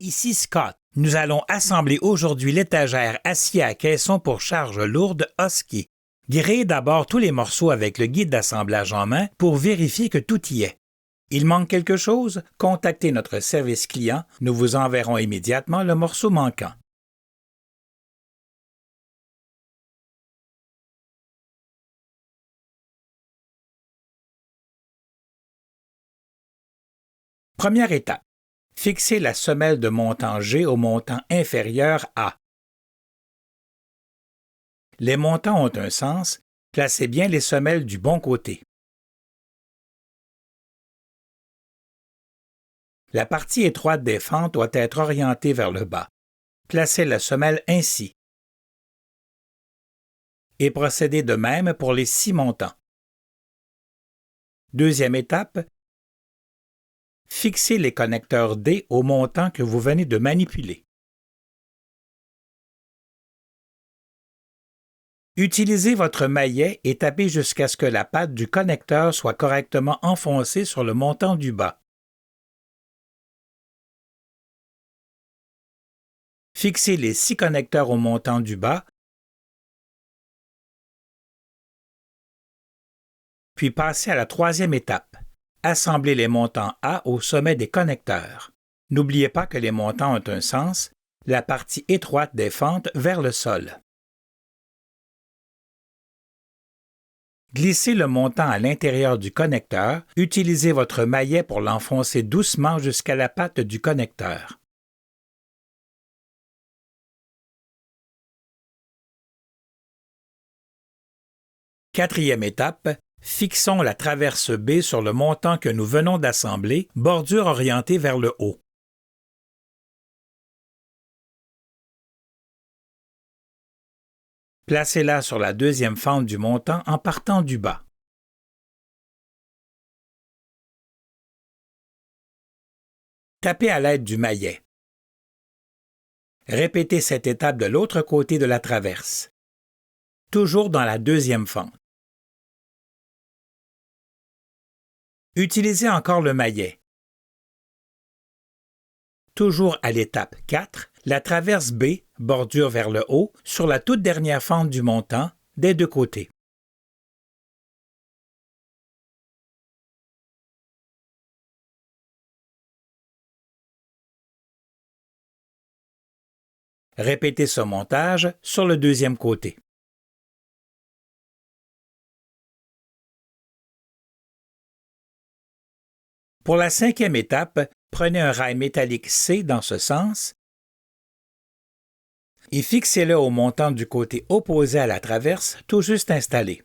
ici Scott. Nous allons assembler aujourd'hui l'étagère acier à caisson pour charge lourde Husky. Grillez d'abord tous les morceaux avec le guide d'assemblage en main pour vérifier que tout y est. Il manque quelque chose? Contactez notre service client, nous vous enverrons immédiatement le morceau manquant. Première étape. Fixez la semelle de montant G au montant inférieur A. Les montants ont un sens, placez bien les semelles du bon côté. La partie étroite des fentes doit être orientée vers le bas. Placez la semelle ainsi. Et procédez de même pour les 6 montants. Deuxième étape. Fixez les connecteurs D au montant que vous venez de manipuler. Utilisez votre maillet et tapez jusqu'à ce que la patte du connecteur soit correctement enfoncée sur le montant du bas. Fixez les 6 connecteurs au montant du bas, puis passez à la troisième étape. Assemblez les montants A au sommet des connecteurs. N'oubliez pas que les montants ont un sens, la partie étroite des fentes vers le sol. Glissez le montant à l'intérieur du connecteur, utilisez votre maillet pour l'enfoncer doucement jusqu'à la patte du connecteur. Quatrième étape, fixons la traverse B sur le montant que nous venons d'assembler, bordure orientée vers le haut. Placez-la sur la deuxième fente du montant en partant du bas. Tapez à l'aide du maillet. Répétez cette étape de l'autre côté de la traverse, toujours dans la deuxième fente. Utilisez encore le maillet. Toujours à l'étape 4, la traverse B, bordure vers le haut, sur la toute dernière fente du montant, des deux côtés. Répétez ce montage sur le deuxième côté. Pour la cinquième étape, prenez un rail métallique C dans ce sens et fixez-le au montant du côté opposé à la traverse tout juste installé.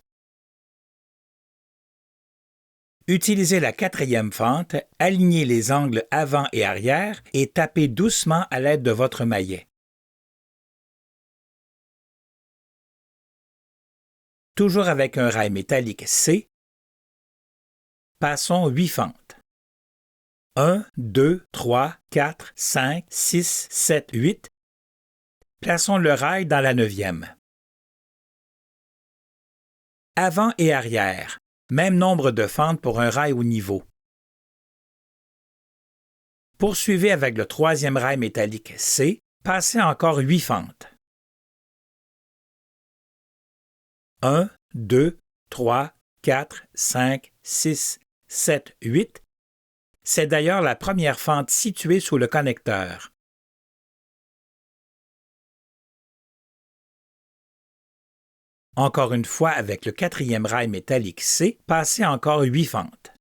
Utilisez la quatrième fente, alignez les angles avant et arrière et tapez doucement à l'aide de votre maillet. Toujours avec un rail métallique C, passons 8 fentes. 1, 2, 3, 4, 5, 6, 7, 8. Plaçons le rail dans la 9e. Avant et arrière, même nombre de fentes pour un rail au niveau. Poursuivez avec le troisième rail métallique C, passez encore 8 fentes. 1, 2, 3, 4, 5, 6, 7, 8. C'est d'ailleurs la première fente située sous le connecteur. Encore une fois avec le quatrième rail métallique C, passez encore 8 fentes.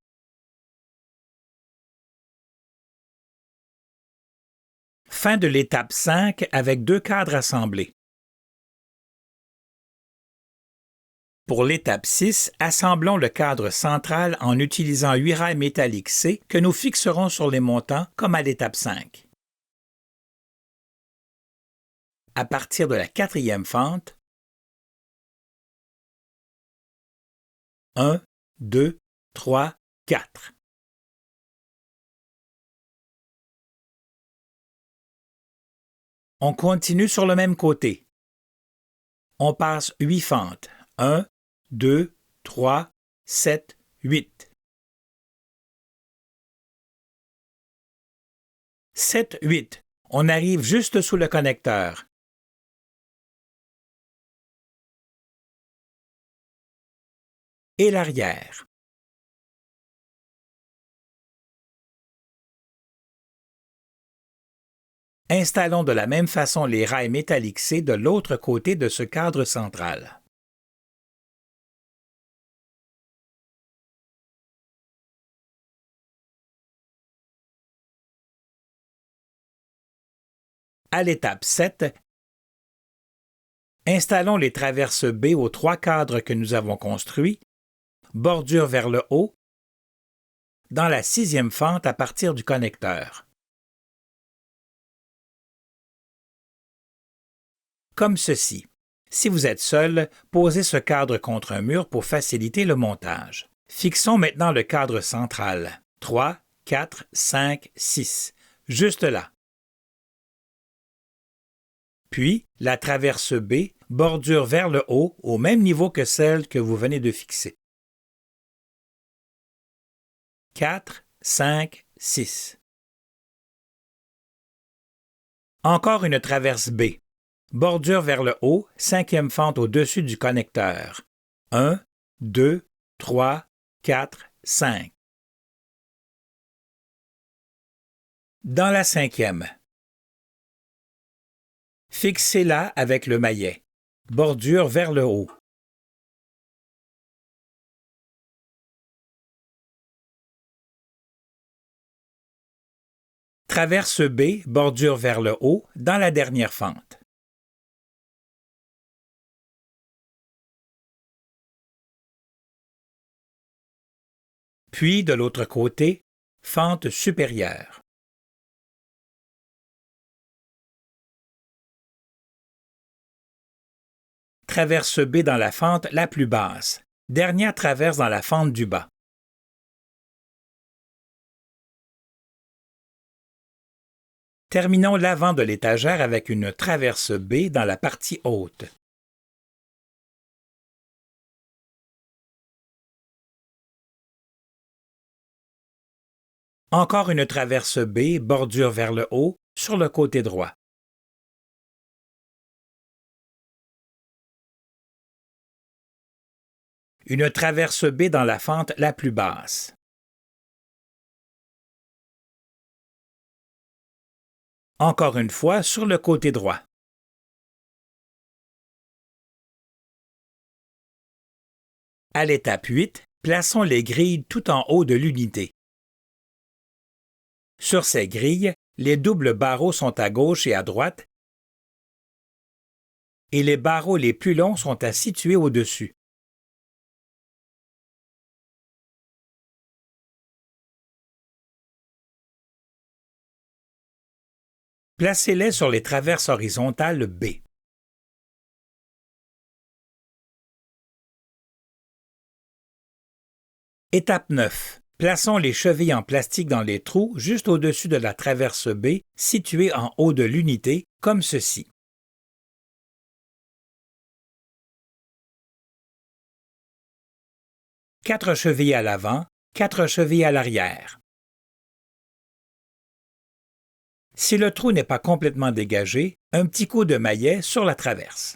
Fin de l'étape 5 avec 2 cadres assemblés. Pour l'étape 6, assemblons le cadre central en utilisant 8 rails métalliques C que nous fixerons sur les montants comme à l'étape 5. À partir de la quatrième fente, 1, 2, 3, 4. On continue sur le même côté. On passe 8 fentes. 1, 2, 3, 7, 8. 7, 8. On arrive juste sous le connecteur. Et l'arrière. Installons de la même façon les rails métalliques C de l'autre côté de ce cadre central. À l'étape 7, installons les traverses B aux 3 cadres que nous avons construits, bordure vers le haut, dans la 6e fente à partir du connecteur. Comme ceci. Si vous êtes seul, posez ce cadre contre un mur pour faciliter le montage. Fixons maintenant le cadre central. 3, 4, 5, 6. Juste là. Puis, la traverse B bordure vers le haut au même niveau que celle que vous venez de fixer. 4, 5, 6. Encore une traverse B. Bordure vers le haut, 5e fente au-dessus du connecteur. 1, 2, 3, 4, 5. Dans la 5e. Fixez-la avec le maillet. Bordure vers le haut. Traverse B, bordure vers le haut, dans la dernière fente. Puis, de l'autre côté, fente supérieure. Traverse B dans la fente la plus basse. Dernière traverse dans la fente du bas. Terminons l'avant de l'étagère avec une traverse B dans la partie haute. Encore une traverse B, bordure vers le haut, sur le côté droit. Une traverse B dans la fente la plus basse. Encore une fois sur le côté droit. À l'étape 8, plaçons les grilles tout en haut de l'unité. Sur ces grilles, les doubles barreaux sont à gauche et à droite et les barreaux les plus longs sont à situer au-dessus. Placez-les sur les traverses horizontales B. Étape 9. Plaçons les chevilles en plastique dans les trous juste au-dessus de la traverse B située en haut de l'unité, comme ceci. Quatre chevilles à l'avant, 4 chevilles à l'arrière. Si le trou n'est pas complètement dégagé, un petit coup de maillet sur la traverse.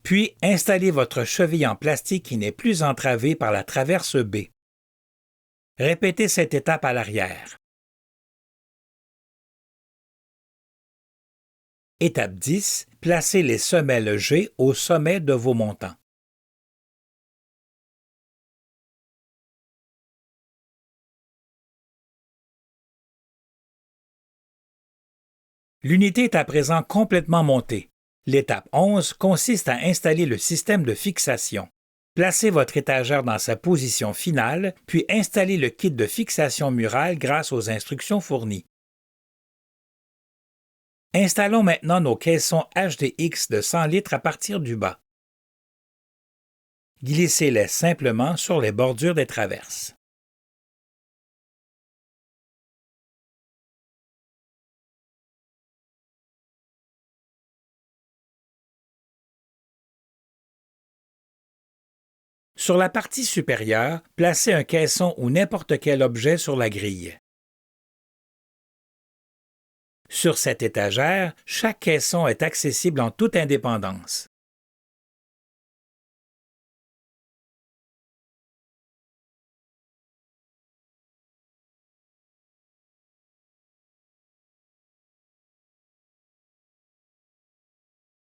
Puis, installez votre cheville en plastique qui n'est plus entravée par la traverse B. Répétez cette étape à l'arrière. Étape 10. Placez les semelles G au sommet de vos montants. L'unité est à présent complètement montée. L'étape 11 consiste à installer le système de fixation. Placez votre étagère dans sa position finale, puis installez le kit de fixation murale grâce aux instructions fournies. Installons maintenant nos caissons HDX de 100 litres à partir du bas. Glissez-les simplement sur les bordures des traverses. Sur la partie supérieure, placez un caisson ou n'importe quel objet sur la grille. Sur cette étagère, chaque caisson est accessible en toute indépendance.